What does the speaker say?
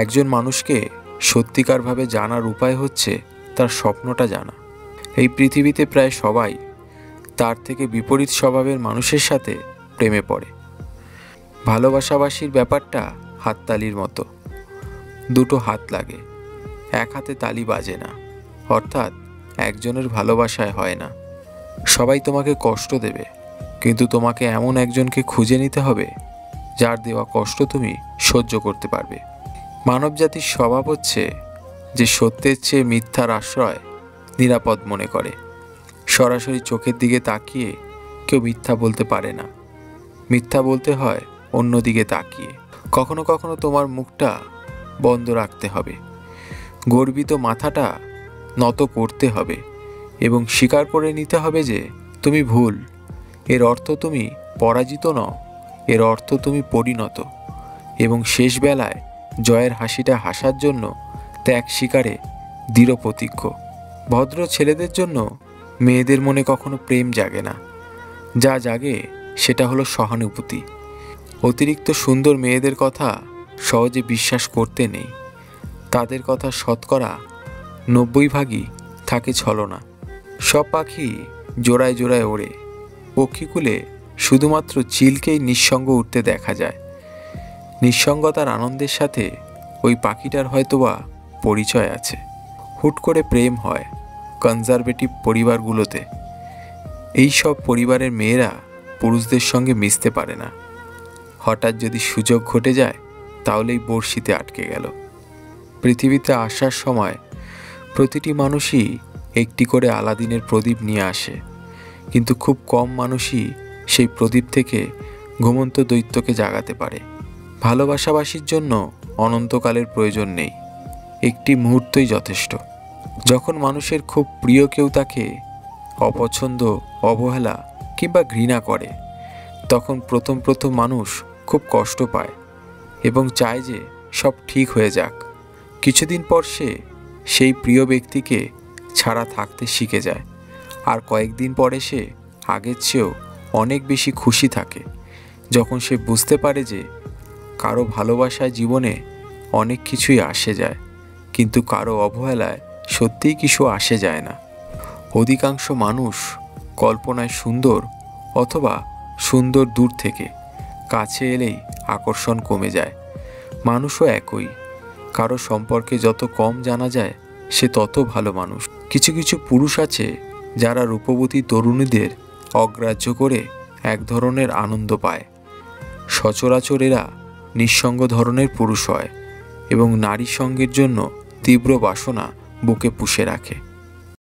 একজন মানুষকে সত্যিকারভাবে জানার উপায় হচ্ছে তার স্বপ্নটা জানা। এই পৃথিবীতে প্রায় সবাই তার থেকে বিপরীত স্বভাবের মানুষের সাথে প্রেমে পড়ে। ভালোবাসাবাসির ব্যাপারটা হাততালির মতো, দুটো হাত লাগে, এক হাতে তালি বাজে না। অর্থাৎ একজনের ভালোবাসায় হয় না। সবাই তোমাকে কষ্ট দেবে, কিন্তু তোমাকে এমন একজনকে খুঁজে নিতে হবে যার দেওয়া কষ্ট তুমি সহ্য করতে পারবে। মানবজাতির স্বভাব হচ্ছে যে সত্যের চেয়ে মিথ্যার আশ্রয় নিরাপদ মনে করে। সরাসরি চোখের দিকে তাকিয়ে কেউ মিথ্যা বলতে পারে না, মিথ্যা বলতে হয় অন্যদিকে তাকিয়ে। কখনো কখনো তোমার মুখটা বন্ধ রাখতে হবে, গর্বিত মাথাটা নত করতে হবে এবং স্বীকার করে নিতে হবে যে তুমি ভুল। এর অর্থ তুমি পরাজিত নও, এর অর্থ তুমি পরিণত, এবং শেষ বেলায় জয়ের হাসিটা হাসার জন্য ত্যাগ স্বীকারে দৃঢ় প্রতিজ্ঞ। ভদ্র ছেলেদের জন্য মেয়েদের মনে কখনো প্রেম জাগে না, যা জাগে সেটা হলো সহানুভূতি। অতিরিক্ত সুন্দর মেয়েদের কথা সহজে বিশ্বাস করতে নেই, তাদের কথা শতকরা 90 থাকে ছলনা। সব পাখি জোড়ায় জোড়ায় ওড়ে, পক্ষীকুলে শুধুমাত্র চিলকেই নিঃসঙ্গ উঠতে দেখা যায়। নিঃসঙ্গতার আনন্দের সাথে ওই পাখিটার হয়তোবা পরিচয় আছে। হুট করে প্রেম হয় কনজারভেটিভ পরিবারগুলোতে। এই সব পরিবারের মেয়েরা পুরুষদের সঙ্গে মিশতে পারে না। হঠাৎ যদি সুযোগ ঘটে যায় তাহলেই বড়শিতে আটকে গেল। পৃথিবীতে আসার সময় প্রতিটি মানুষই একটি করে আলাদিনের প্রদীপ নিয়ে আসে, কিন্তু খুব কম মানুষই সেই প্রদীপ থেকে ঘুমন্ত দৈত্যকে জাগাতে পারে। ভালোবাসাবাসির জন্য অনন্তকালের প্রয়োজন নেই, একটি মুহূর্তই যথেষ্ট। যখন মানুষের খুব প্রিয় কেউ তাকে অপছন্দ, অবহেলা কিংবা ঘৃণা করে, তখন প্রথম মানুষ খুব কষ্ট পায় এবং চায় যে সব ঠিক হয়ে যাক। কিছুদিন পর সে সেই প্রিয় ব্যক্তিকে ছাড়া থাকতে শিখে যায়, আর কয়েকদিন পরে সে আগের চেয়েও অনেক বেশি খুশি থাকে যখন সে বুঝতে পারে যে কারো ভালোবাসায় জীবনে অনেক কিছুই আসে যায়, কিন্তু কারো অবহেলায় সত্যিই কিছু আসে যায় না। অধিকাংশ মানুষ কল্পনায় সুন্দর, অথবা সুন্দর দূর থেকে, কাছে এলেই আকর্ষণ কমে যায়। মানুষও একই, কারো সম্পর্কে যত কম জানা যায় সে তত ভালো মানুষ। কিছু কিছু পুরুষ আছে যারা রূপবতী তরুণীদের অগ্রাহ্য করে এক ধরনের আনন্দ পায়। সচরাচর এরা নিঃসঙ্গ ধরনের পুরুষ হয় এবং নারী সঙ্গের জন্য তীব্র বাসনা বুকে পুষে রাখে।